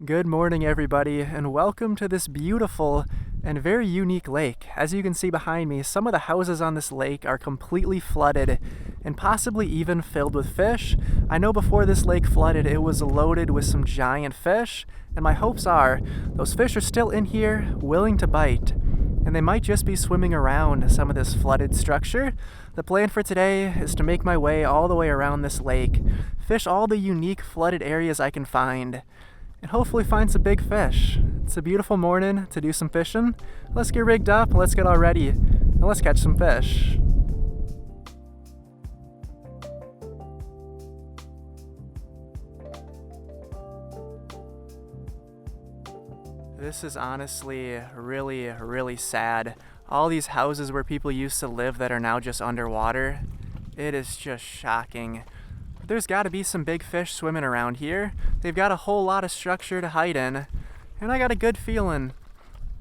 Good morning, everybody, and welcome to this beautiful and very unique lake. As you can see behind me, some of the houses on this lake are completely flooded and possibly even filled with fish. I know before this lake flooded, it was loaded with some giant fish, and my hopes are those fish are still in here, willing to bite, and they might just be swimming around some of this flooded structure. The plan for today is to make my way all the way around this lake, fish all the unique flooded areas I can find, and hopefully find some big fish. It's a beautiful morning to do some fishing. Let's get rigged up, let's get all ready, and let's catch some fish. This is honestly really sad. All these houses where people used to live that are now just underwater. It is just shocking. There's got to be some big fish swimming around here. They've got a whole lot of structure to hide in, and I got a good feeling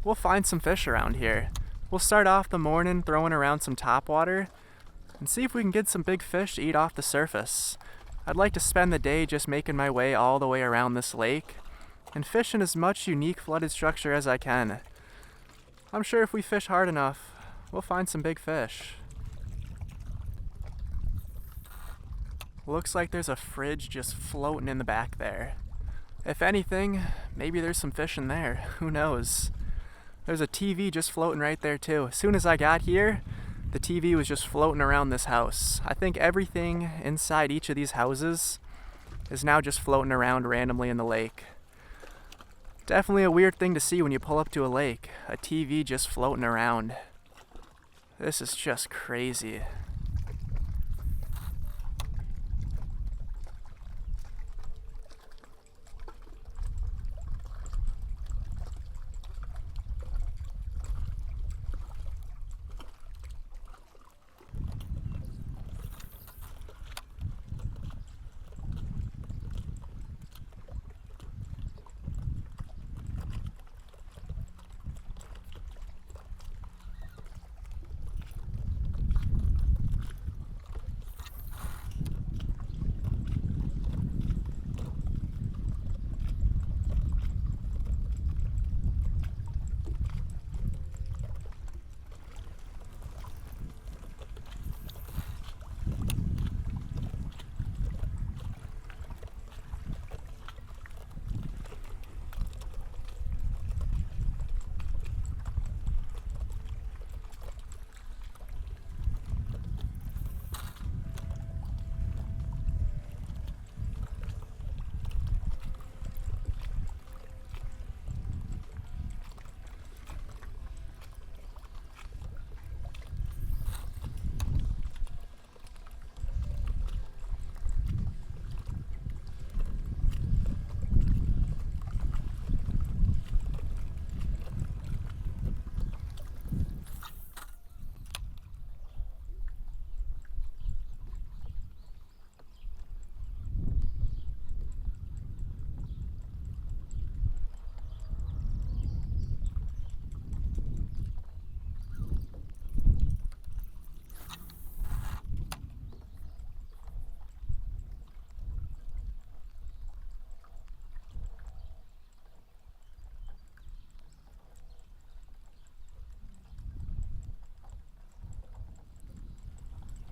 we'll find some fish around here. We'll start off the morning throwing around some topwater and see if we can get some big fish to eat off the surface. I'd like to spend the day just making my way all the way around this lake and fishing as much unique flooded structure as I can. I'm sure if we fish hard enough, we'll find some big fish. Looks like there's a fridge just floating in the back there. If anything, maybe there's some fish in there. Who knows? There's a TV just floating right there too. As soon as I got here, the TV was just floating around this house. I think everything inside each of these houses is now just floating around randomly in the lake. Definitely a weird thing to see when you pull up to a lake. A TV just floating around. This is just crazy.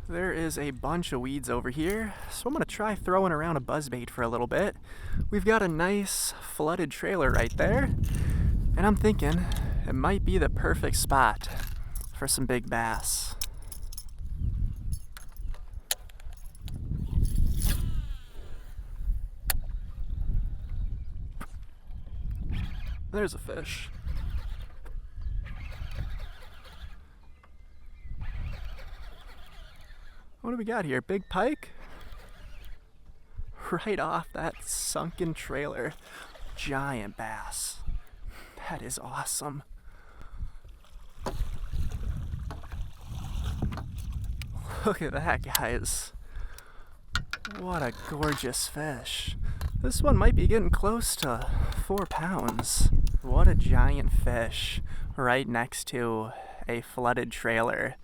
There is a bunch of weeds over here, so I'm going to try throwing around a buzzbait for a little bit. We've got a nice flooded trailer right there, and I'm thinking it might be the perfect spot for some big bass. There's a fish. What do we got here? Big pike? Right off that sunken trailer. Giant bass. That is awesome. Look at that, guys. What a gorgeous fish. This one might be getting close to 4 pounds. What a giant fish right next to a flooded trailer.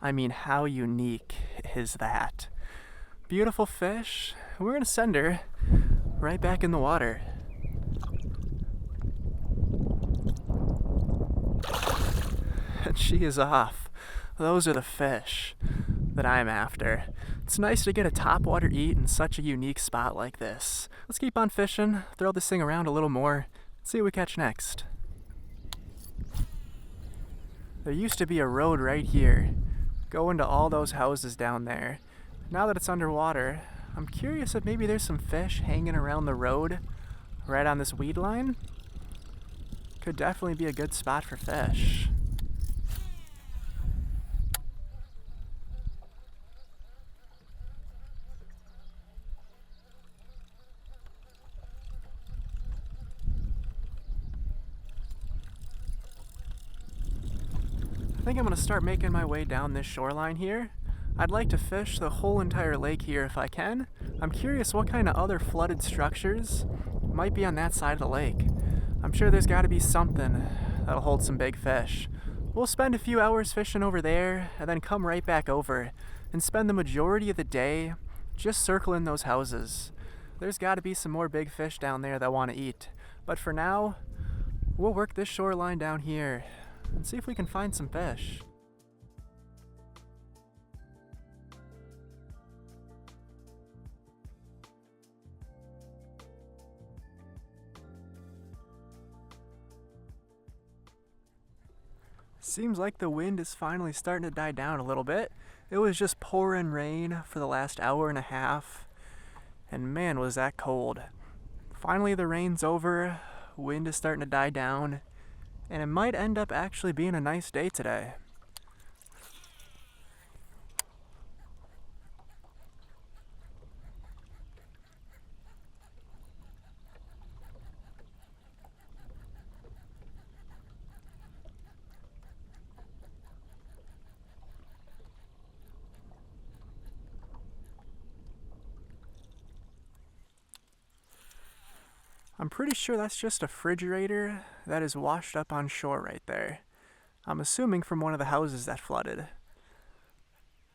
I mean, how unique is that? Beautiful fish. We're gonna send her right back in the water. and she is off. Those are the fish that I'm after. It's nice to get a topwater eat in such a unique spot like this. Let's keep on fishing, throw this thing around a little more, see what we catch next. There used to be a road right here, going to all those houses down there. Now that it's underwater, I'm curious if maybe there's some fish hanging around the road right on this weed line. Could definitely be a good spot for fish. I think I'm going to start making my way down this shoreline here. I'd like to fish the whole entire lake here if I can. I'm curious what kind of other flooded structures might be on that side of the lake. I'm sure there's got to be something that'll hold some big fish. We'll spend a few hours fishing over there and then come right back over and spend the majority of the day just circling those houses. There's got to be some more big fish down there that want to eat. But for now, we'll work this shoreline down here and see if we can find some fish. Seems like the wind is finally starting to die down a little bit. It was just pouring rain for the last hour and a half, and man was that cold. Finally the rain's over, wind is starting to die down, and it might end up actually being a nice day today. I'm pretty sure that's just a refrigerator that is washed up on shore right there. I'm assuming from one of the houses that flooded.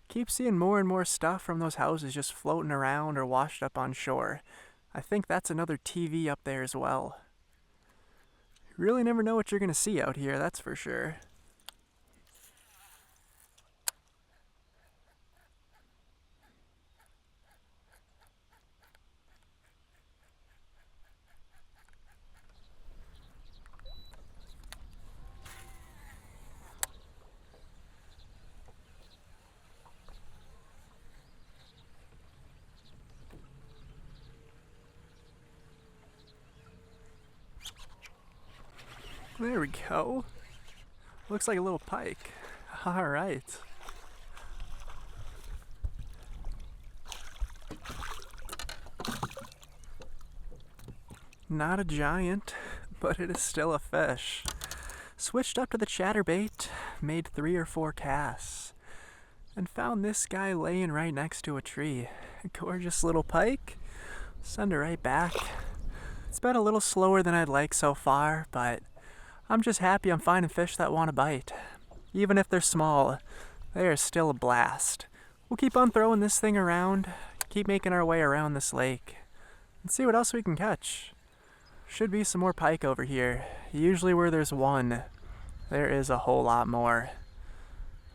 Keep seeing more and more stuff from those houses just floating around or washed up on shore. I think that's another TV up there as well. You really never know what you're going to see out here, that's for sure. There we go. Looks like a little pike. All right. Not a giant, but it is still a fish. Switched up to the chatterbait, made 3 or 4 casts, and found this guy laying right next to a tree. A gorgeous little pike. Send her right back. It's been a little slower than I'd like so far, but I'm just happy I'm finding fish that want to bite. Even if they're small, they are still a blast. We'll keep on throwing this thing around, keep making our way around this lake, and see what else we can catch. Should be some more pike over here. Usually where there's one, there is a whole lot more.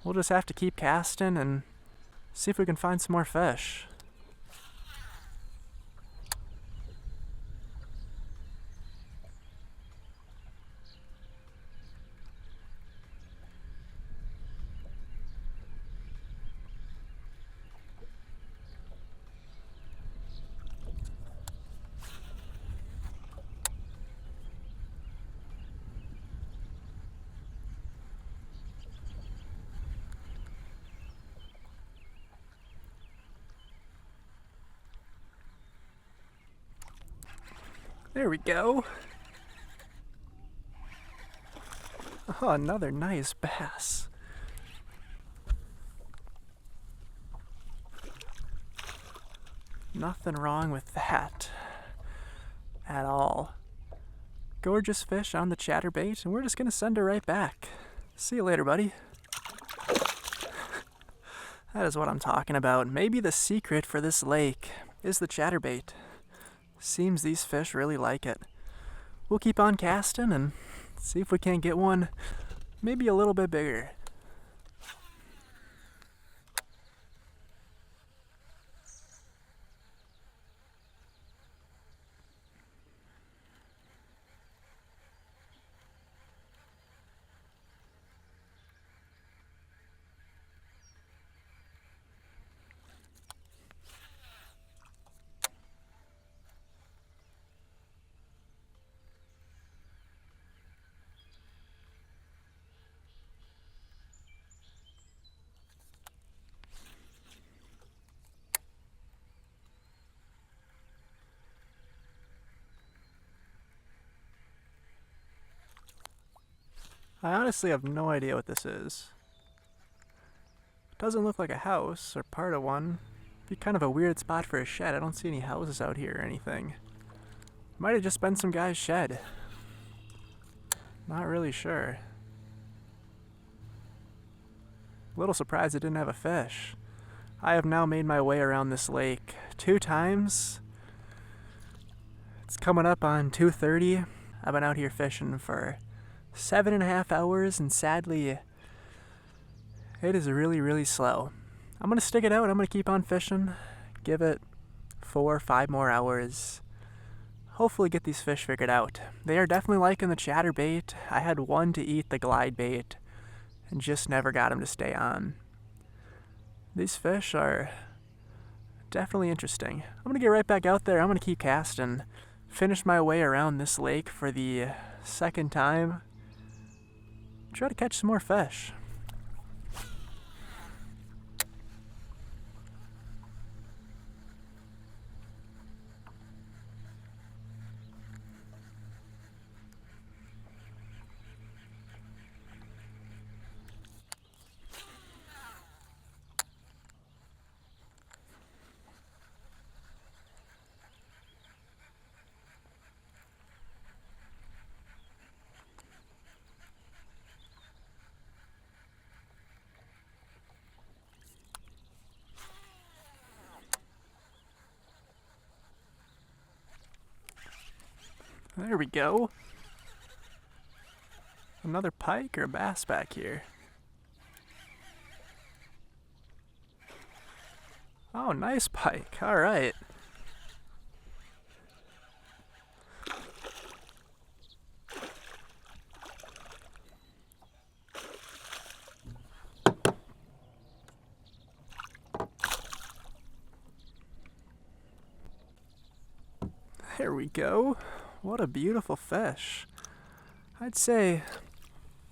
We'll just have to keep casting and see if we can find some more fish. There we go. Oh, another nice bass. Nothing wrong with that at all. Gorgeous fish on the chatterbait, and we're just gonna send her right back. See you later, buddy. That is what I'm talking about. Maybe the secret for this lake is the chatterbait. Seems these fish really like it. We'll keep on casting and see if we can't get one maybe a little bit bigger. I honestly have no idea what this is. It doesn't look like a house or part of one. It'd be kind of a weird spot for a shed. I don't see any houses out here or anything. Might have just been some guy's shed. Not really sure. A little surprised it didn't have a fish. I have now made my way around this lake 2 times. It's coming up on 2:30. I've been out here fishing for 7.5 hours, and sadly, it is really, really slow. I'm gonna stick it out. I'm gonna keep on fishing. Give it 4 or 5 more hours. Hopefully get these fish figured out. They are definitely liking the chatterbait. I had one to eat the glidebait and just never got him to stay on. These fish are definitely interesting. I'm gonna get right back out there. I'm gonna keep casting, finish my way around this lake for the 2nd time, try to catch some more fish. There we go. Another pike or bass back here. Oh, nice pike. All right. There we go. What a beautiful fish. I'd say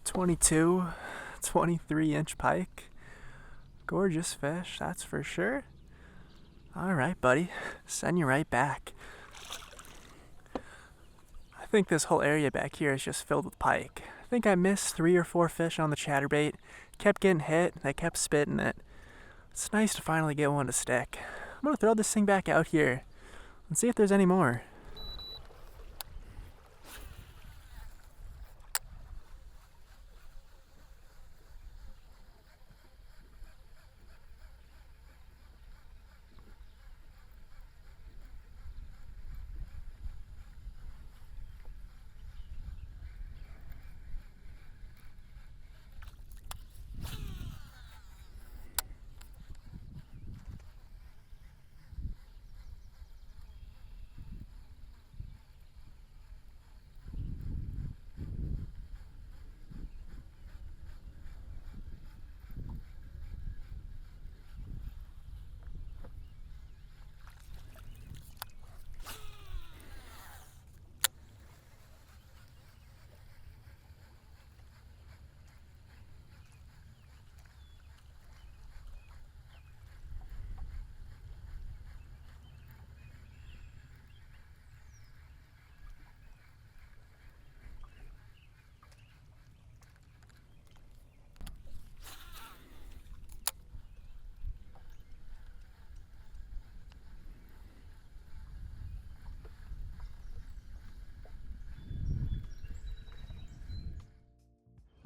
22, 23-inch pike. Gorgeous fish, that's for sure. All right, buddy. Send you right back. I think this whole area back here is just filled with pike. I think I missed 3 or 4 fish on the chatterbait. Kept getting hit, I kept spitting it. It's nice to finally get one to stick. I'm gonna throw this thing back out here and see if there's any more.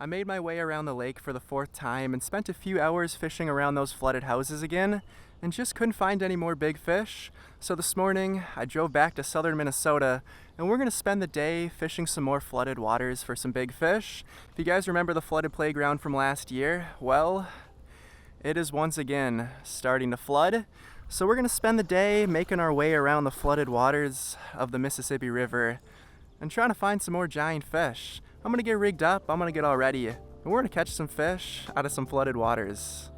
I made my way around the lake for the 4th time and spent a few hours fishing around those flooded houses again, and just couldn't find any more big fish. So this morning, I drove back to southern Minnesota, and we're gonna spend the day fishing some more flooded waters for some big fish. If you guys remember the flooded playground from last year, well, it is once again starting to flood. So we're gonna spend the day making our way around the flooded waters of the Mississippi River and trying to find some more giant fish. I'm gonna get rigged up, I'm gonna get all ready, and we're gonna catch some fish out of some flooded waters.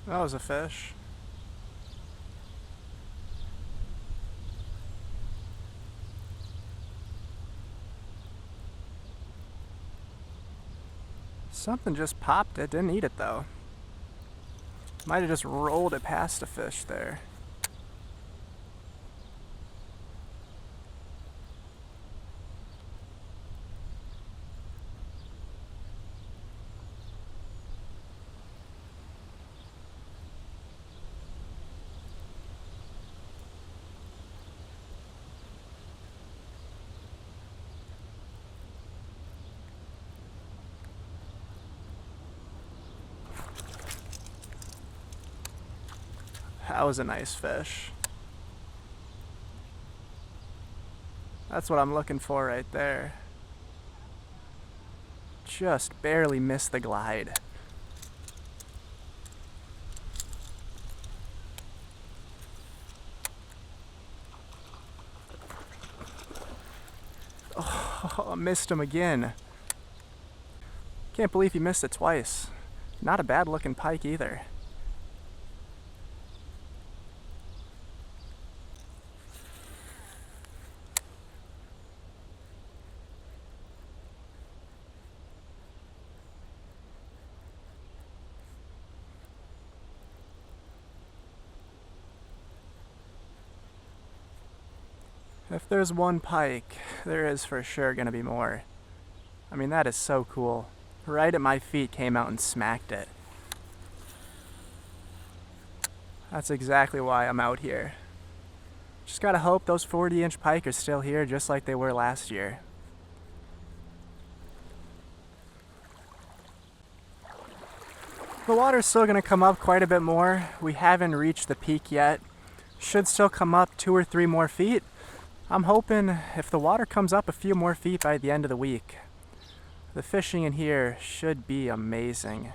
That was a fish. Something just popped it, didn't eat it though. Might have just rolled it past a fish there. That was a nice fish. That's what I'm looking for right there. Just barely missed the glide. Oh, I missed him again. Can't believe he missed it twice. Not a bad looking pike either. If there's one pike, there is for sure gonna be more. I mean, that is so cool. Right at my feet came out and smacked it. That's exactly why I'm out here. Just gotta hope those 40-inch pike are still here just like they were last year. The water's still gonna come up quite a bit more. We haven't reached the peak yet. Should still come up 2 or 3 more feet. I'm hoping if the water comes up a few more feet by the end of the week, the fishing in here should be amazing.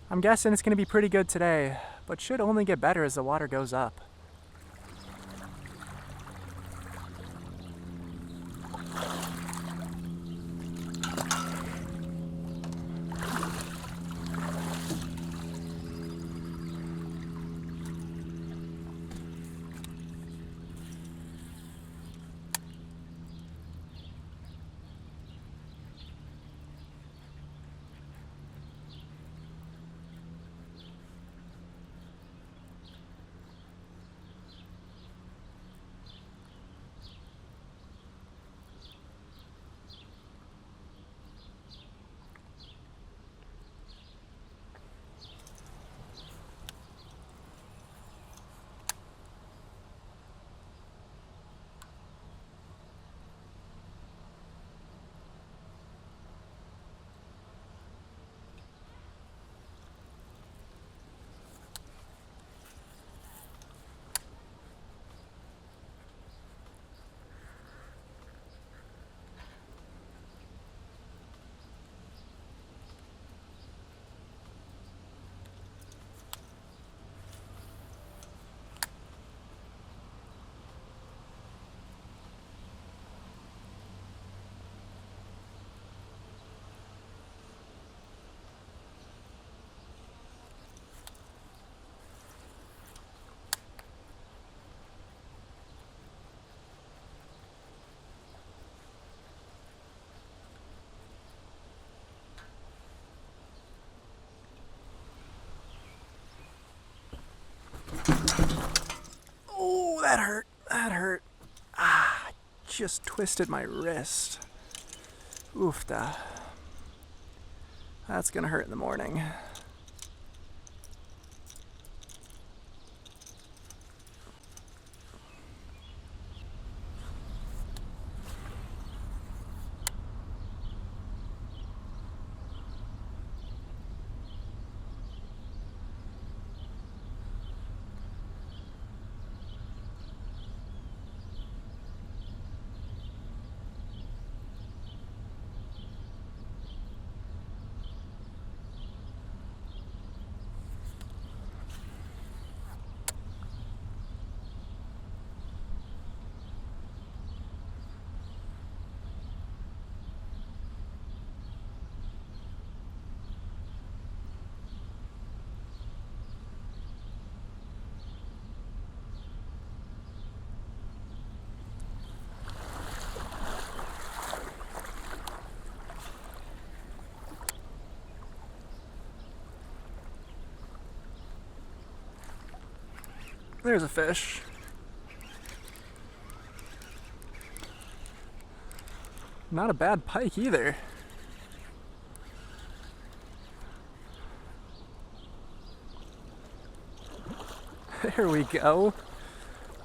I'm guessing it's going to be pretty good today, but should only get better as the water goes up. Oh, that hurt. That hurt. Ah, just twisted my wrist. Oofda. That's gonna hurt in the morning. There's a fish. Not a bad pike either. There we go.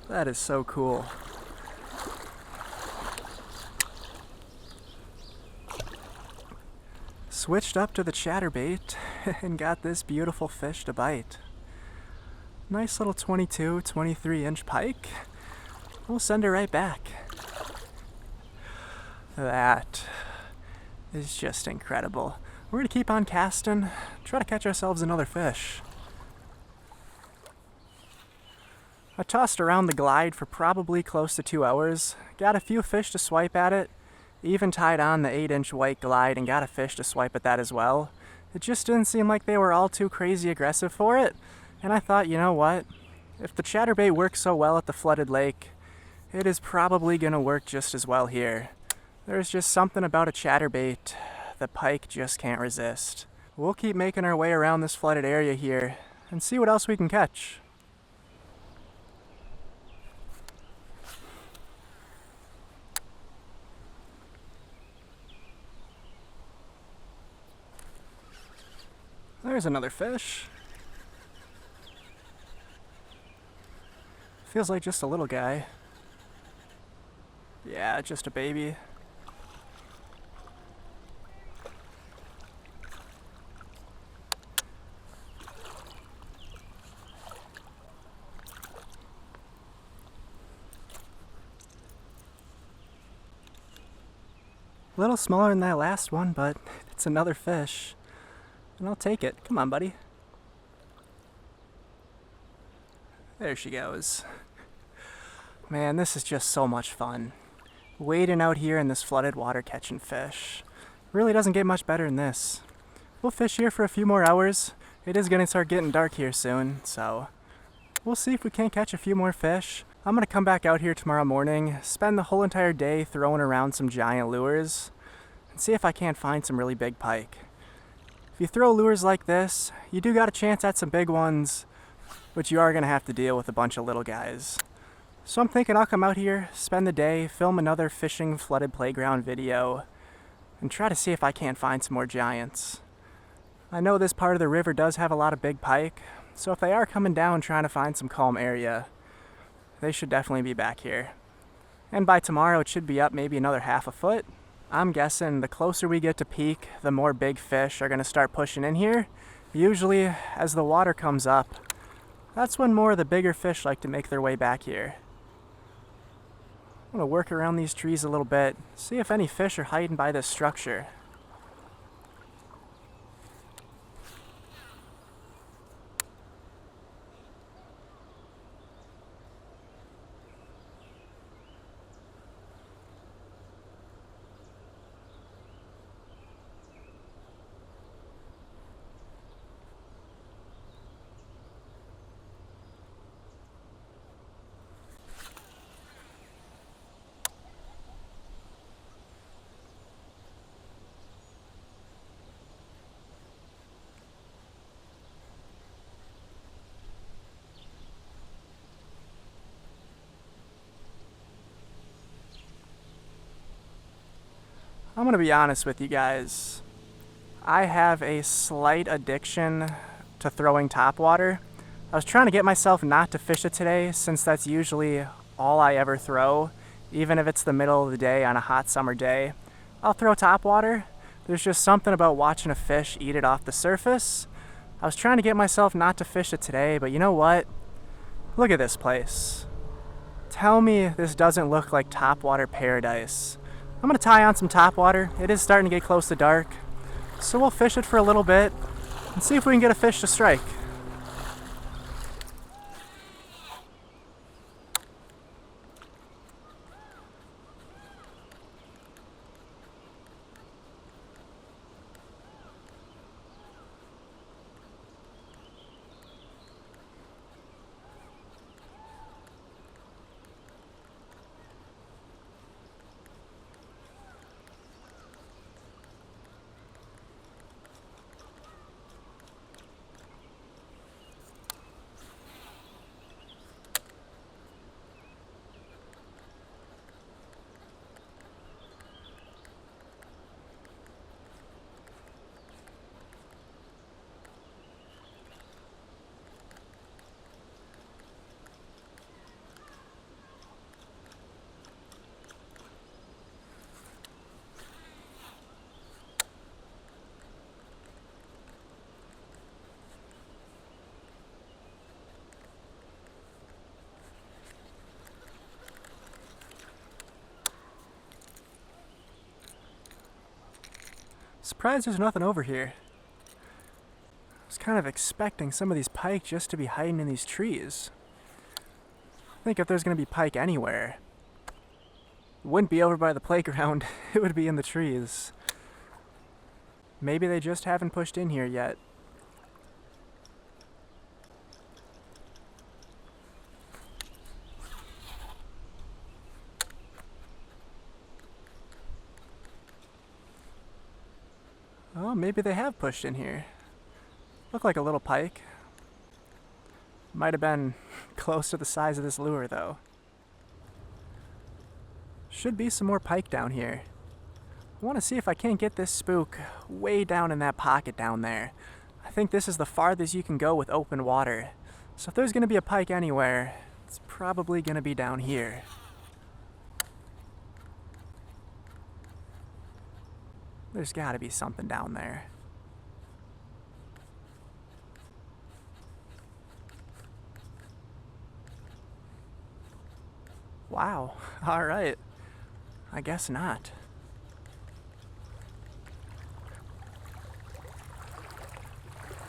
That is so cool. Switched up to the chatterbait and got this beautiful fish to bite. Nice little 22, 23 inch pike. We'll send her right back. That is just incredible. We're gonna keep on casting, try to catch ourselves another fish. I tossed around the glide for probably close to 2 hours, got a few fish to swipe at it, even tied on the 8-inch white glide and got a fish to swipe at that as well. It just didn't seem like they were all too crazy aggressive for it. And I thought, you know what? If the chatterbait works so well at the flooded lake, it is probably going to work just as well here. There's just something about a chatterbait the pike just can't resist. We'll keep making our way around this flooded area here and see what else we can catch. There's another fish. Feels like just a little guy. Yeah, just a baby. A little smaller than that last one, but it's another fish. And I'll take it. Come on, buddy. There she goes. Man, this is just so much fun. Wading out here in this flooded water catching fish. Really doesn't get much better than this. We'll fish here for a few more hours. It is gonna start getting dark here soon, so we'll see if we can't catch a few more fish. I'm gonna come back out here tomorrow morning, spend the whole entire day throwing around some giant lures, and see if I can't find some really big pike. If you throw lures like this, you do got a chance at some big ones, but you are gonna have to deal with a bunch of little guys. So I'm thinking I'll come out here, spend the day, film another fishing flooded playground video, and try to see if I can't find some more giants. I know this part of the river does have a lot of big pike, so if they are coming down trying to find some calm area, they should definitely be back here. And by tomorrow it should be up maybe another half a foot. I'm guessing the closer we get to peak, the more big fish are gonna start pushing in here. Usually, as the water comes up, that's when more of the bigger fish like to make their way back here. I'm gonna work around these trees a little bit, see if any fish are hiding by this structure. I'm gonna be honest with you guys. I have a slight addiction to throwing topwater. I was trying to get myself not to fish it today, since that's usually all I ever throw. Even if it's the middle of the day on a hot summer day, I'll throw topwater. There's just something about watching a fish eat it off the surface. I was trying to get myself not to fish it today, but you know what? Look at this place. Tell me this doesn't look like topwater paradise. I'm gonna tie on some topwater. It is starting to get close to dark, so we'll fish it for a little bit and see if we can get a fish to strike. Surprised there's nothing over here. I was kind of expecting some of these pike just to be hiding in these trees. I think if there's gonna be pike anywhere, it wouldn't be over by the playground, it would be in the trees. Maybe they just haven't pushed in here yet. Oh, maybe they have pushed in here. Looked like a little pike. Might have been close to the size of this lure, though. Should be some more pike down here. I want to see if I can't get this spook way down in that pocket down there. I think this is the farthest you can go with open water. So if there's going to be a pike anywhere, it's probably going to be down here. There's got to be something down there. Wow, all right. I guess not.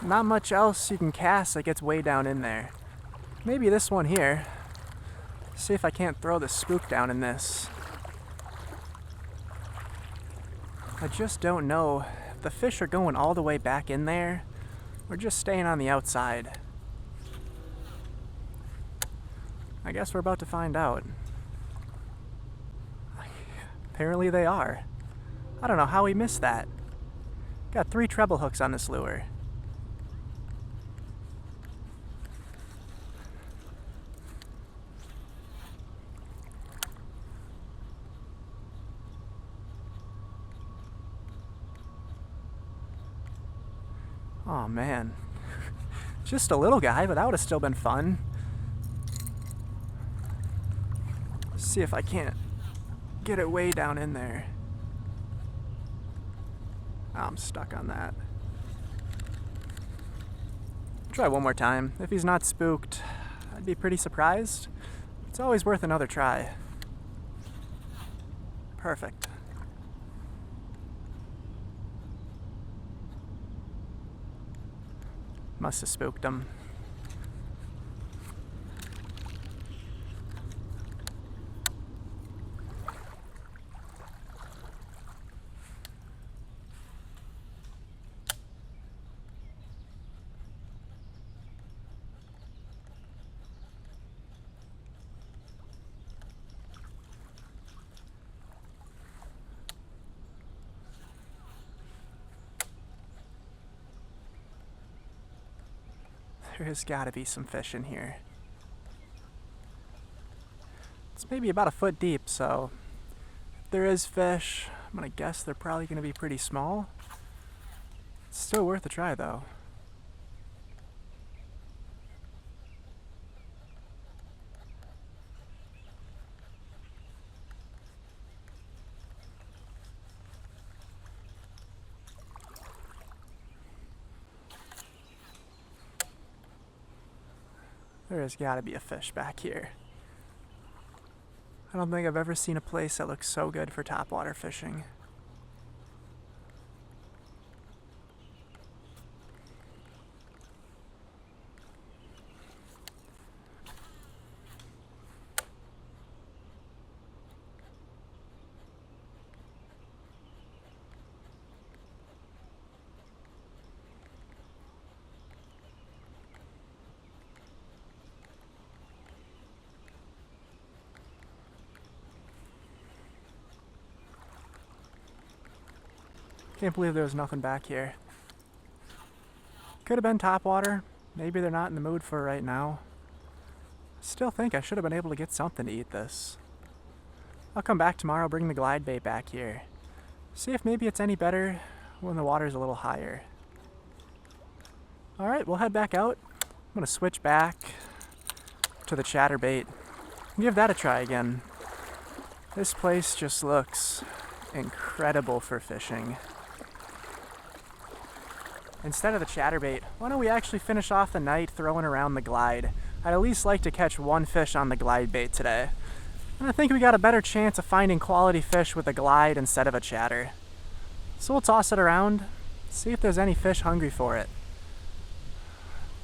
Not much else you can cast that gets way down in there. Maybe this one here. See if I can't throw the spook down in this. I just don't know if the fish are going all the way back in there or just staying on the outside. I guess we're about to find out. Apparently they are. I don't know how we missed that. Got 3 treble hooks on this lure. Oh man. Just a little guy, but that would have still been fun. Let's see if I can't get it way down in there. Oh, I'm stuck on that. Try one more time. If he's not spooked, I'd be pretty surprised. It's always worth another try. Perfect. Must have spooked him. There's gotta be some fish in here. It's maybe about a foot deep, so if there is fish, I'm gonna guess they're probably gonna be pretty small. It's still worth a try though. There has got to be a fish back here. I don't think I've ever seen a place that looks so good for topwater fishing. Can't believe there was nothing back here. Could have been topwater. Maybe they're not in the mood for it right now. Still think I should have been able to get something to eat this. I'll come back tomorrow, bring the Glidebait back here. See if maybe it's any better when the water's a little higher. Alright, we'll head back out. I'm gonna switch back to the Chatterbait and give that a try again. This place just looks incredible for fishing. Instead of the Chatterbait, why don't we actually finish off the night throwing around the Glide? I'd at least like to catch one fish on the Glidebait today. And I think we got a better chance of finding quality fish with a Glide instead of a Chatter. So we'll toss it around, see if there's any fish hungry for it.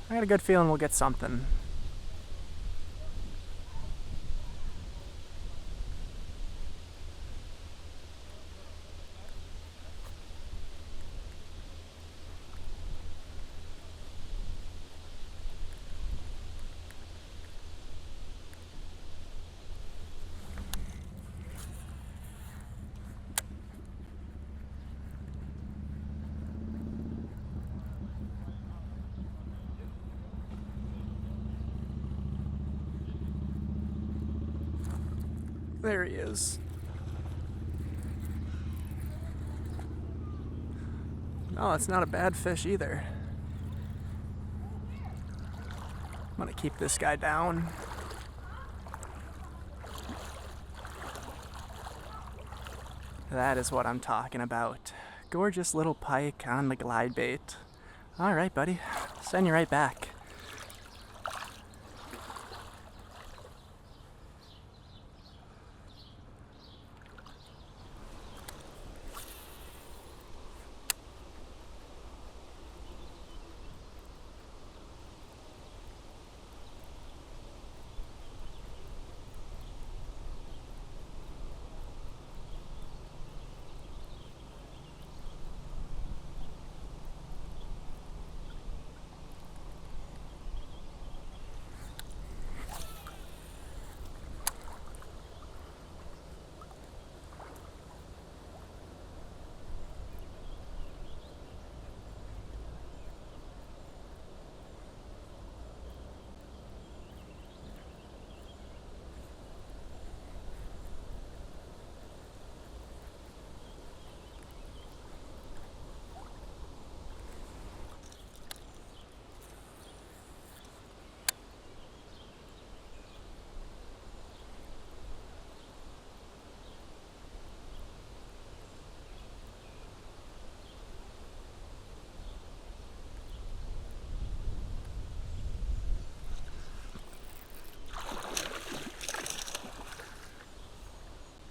I got a good feeling we'll get something. There he is. No, it's not a bad fish either. I'm gonna keep this guy down. That is what I'm talking about. Gorgeous little pike on the Glidebait. Alright, buddy. Send you right back.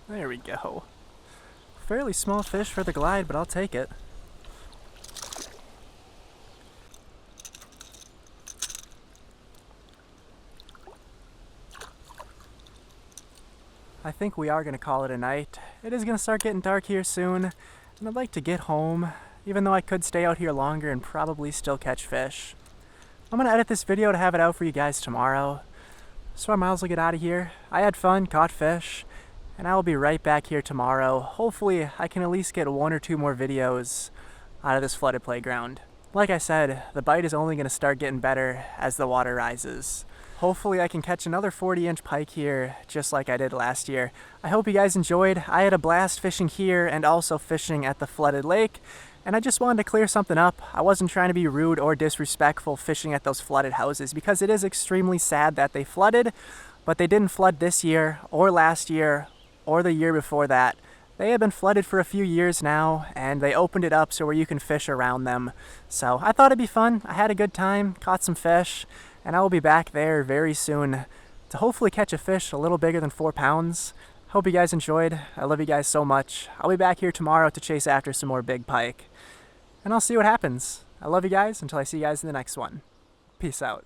There we go. Fairly small fish for the Glide, but I'll take it. I think we are going to call it a night. It is going to start getting dark here soon, and I'd like to get home, even though I could stay out here longer and probably still catch fish. I'm going to edit this video to have it out for you guys tomorrow, so I might as well get out of here. I had fun, caught fish, and I will be right back here tomorrow. Hopefully I can at least get 1 or 2 more videos out of this flooded playground. Like I said, the bite is only going to start getting better as the water rises. Hopefully I can catch another 40-inch pike here, just like I did last year. I hope you guys enjoyed. I had a blast fishing here and also fishing at the flooded lake. And I just wanted to clear something up. I wasn't trying to be rude or disrespectful fishing at those flooded houses because it is extremely sad that they flooded, but they didn't flood this year or last year or the year before that. They have been flooded for a few years now, and they opened it up so where you can fish around them. So I thought it'd be fun. I had a good time, caught some fish, and I will be back there very soon to hopefully catch a fish a little bigger than 4 pounds. Hope you guys enjoyed. I love you guys so much. I'll be back here tomorrow to chase after some more big pike. And I'll see what happens. I love you guys until I see you guys in the next one. Peace out.